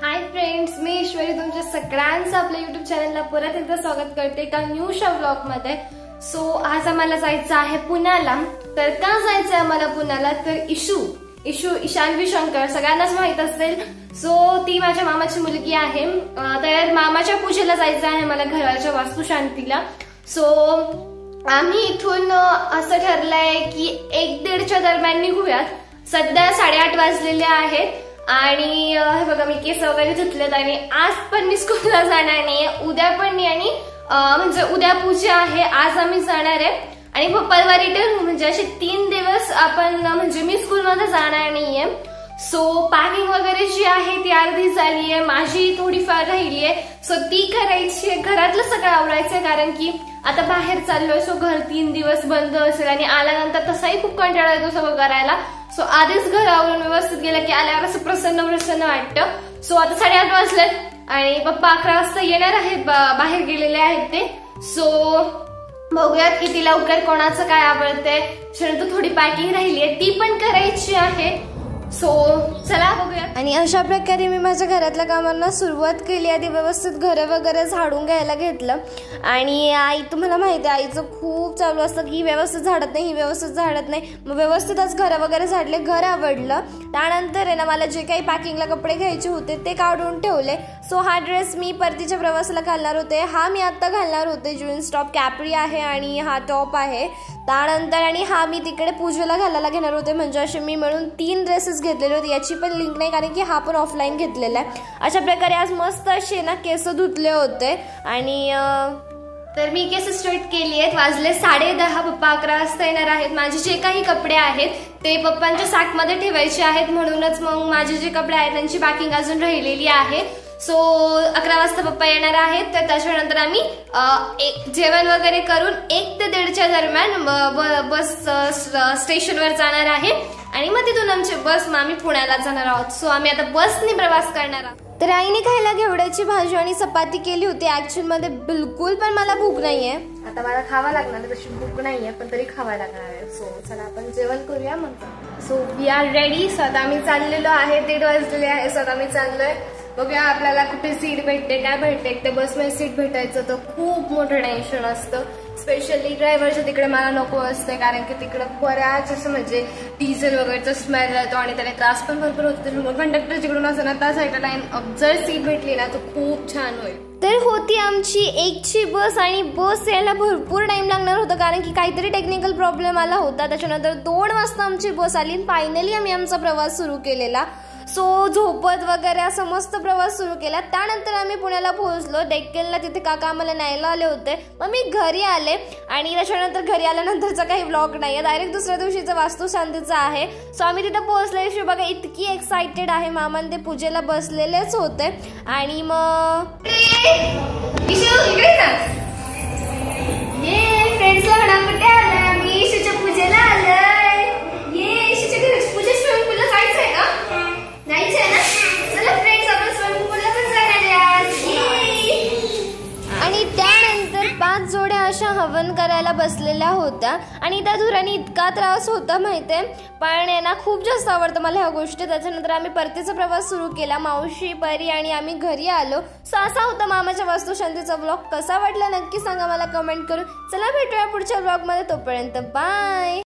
Hi friends, मी ईश्वरी तुमच्या सगळ्यांचं आपल्या YouTube चॅनलला परत एकदा स्वागत करते एका न्यूशा व्लॉग मध्ये। सो आज आम्हाला जायचं आहे पुण्याला। तर का जायचं आहे आम्हाला पुण्याला, तर ईशान्वी शंकर सगळ्यांनाच माहित असेल। सो ती माझ्या मामाची मुलगी आहे। तर मामाच्या पूजेला जायचं आहे मला, घराच्या वास्तुशांतीला। सो आम्ही इथून असं ठरलंय की 1-1:30च्या दरम्यान निघूयात। सध्या 8:30 वाजलेले आहेत आणि हे बघा मी केस वगैरे धुतलेत आणि आज पण मी स्कूलला जाणार नाहीये, उद्या पण नाही आणि म्हणजे उद्या पूजा आहे, आज आम्ही जाणार आहे आणि परवा रिटर्न, म्हणजे असे 3 दिवस आपण म्हणजे मी स्कूलमध्ये जाणार नाहीये। सो पॅकिंग वगैरे जी आहे ती अर्धी झाली आहे, माझी थोडीफार राहिली आहे। सो ती करायची आहे, घरातलं सगळं आवरायचं कारण की आता बाहेर चाललोय। सो घर 3 दिवस बंद असेल आणि आल्यानंतर तसाही खूप कंटाळा येतो सगळं करायला। सो आधीच घर आवरून व्यवस्थित गेलं की आल्यावर असं प्रसन्न प्रसन्न वाटतं। सो आता 8:30 वाजलेत आणि पप्पा 11 वाजता येणार आहेत, बाहेर गेलेले आहेत ते। सो बघूयात किती लवकर कोणाचं काय आवडतंय। तर थोडी पॅकिंग राहिली आहे ती पण करायची आहे। सो चला बघूयात। आणि अशा प्रकारे मी माझ्या घरातल्या कामांना सुरुवात केली। आधी व्यवस्थित घर वगैरे झाडून घ्यायला घेतलं आणि आई, तुम्हाला माहिती आहे आईचं खूप चालू असतं की व्यवस्थित झाडत नाही, ही व्यवस्थित झाडत नाही। मग व्यवस्थितच घर वगैरे झाडले, घर आवडलं। त्यानंतर आहे ना मला जे काही पॅकिंगला कपडे घ्यायचे होते ते काढून ठेवले। सो हा ड्रेस मी परतीच्या प्रवासाला घालणार होते, हा मी आता घालणार होते। जीन्स टॉप कॅपरी आहे आणि हा टॉप आहे। त्यानंतर आणि हा मी तिकडे पूजेला घालायला घेणार होते, म्हणजे असे मी मिळून 3 ड्रेसेस घेतलेले होते। याची पण लिंक नाही कारण की हा पण ऑफलाईन घेतलेला आहे। अशा प्रकारे आज मस्त असे ना केस धुतले होते आणि तर मी केस स्ट्रेट केली आहेत। वाजले 10:30, पप्पा 11 वाजता येणार आहेत। माझे जे काही कपडे आहेत ते पप्पांच्या सॅकमध्ये ठेवायचे आहेत, म्हणूनच मग माझे जे कपडे आहेत त्यांची पॅकिंग अजून राहिलेली आहे। सो 11 वाजता पप्पा येणार आहेत, तर त्याच्यानंतर आम्ही जेवण वगैरे करून 1 ते 1:30च्या दरम्यान बस स्टेशनवर जाणार आहे आणि मग तिथून आमची बस मग आम्ही पुण्याला जाणार आहोत। सो आम्ही आता बसने प्रवास करणार आहोत। तर आईने खायला घेवड्याची भाजी आणि चपाती केली होती। ऍक्च्युअल मध्ये बिलकुल पण मला भूक नाहीये, आता मला खावा लागणार, तशी भूक नाहीये पण तरी खावा लागणार आहे। सो चला आपण जेवण करूया मग। So we are ready. सो आता आम्ही चाललेलो आहे, 1:30 वाजलेले आहे। सो आता आम्ही चाललोय, बघूया आपल्याला कुठे सीट भेटते काय भेटते। एक तर बसमध्ये सीट भेटायचं तर खूप मोठं टेन्शन असतं, स्पेशली ड्रायव्हरच्या तिकडे मला नको असते कारण की तिकडे बऱ्याच असं म्हणजे डिझेल वगैरेचा स्मेल येतो आणि त्याने त्रास पण भरपूर होतो। त्याच्यामुळे कंडक्टर जिकडून असं ना त्या साईडला लाईन जर सीट भेटली ना तर खूप छान होईल। तर होती आमची 1ची बस आणि बस यायला भरपूर टाइम लागणार होता कारण की काहीतरी टेक्निकल प्रॉब्लेम आला होता। त्याच्यानंतर 2 वाजता आमची बस आली आणि फायनली आम्ही आमचा प्रवास सुरू केलेला। सो झोपत वगैरे असा मस्त प्रवास सुरू केला। त्यानंतर आम्ही पुण्याला पोहोचलो, डेक्कनला तिथे काका आम्हाला न्यायला आले होते। मग मी घरी आले आणि त्याच्यानंतर घरी आल्यानंतरचा काही व्लॉग नाही आहे, डायरेक्ट दुसऱ्या दिवशीचा वास्तुशांतीचा आहे। सो आम्ही तिथे पोहोचले, बघा इतकी एक्साइटेड आहे। मामान ते पूजेला बसलेलेच होते आणि मग फ्रेंड्सला म्हणा कुठे आलाय, मी ईशूच्या पूजेला आलोय। ये ईशूच्या घराची पूजा स्विमिंग पूलला जायचं आहे का? जायचं आहे ना? चला फ्रेंड्स आपण स्विमिंग पूलला पण जाणार आहे आज। आणि त्यानंतर 5 जोड्या अशा हवन करायला बसलेल्या होत्या आणि त्या धुराने इतका त्रास होता माहितीये, पण ना खूप जास्त आवडतं मला ह्या गोष्टी। त्याच्यानंतर आम्ही परतीचा प्रवास सुरू केला, मावशी परी आणि आम्ही घरी आलो। सो असा होता मामाच्या वास्तुशांतीचा ब्लॉग। कसा वाटला नक्की सांगा मला कमेंट करून। चला भेटूया पुढच्या ब्लॉग मध्ये, तोपर्यंत बाय।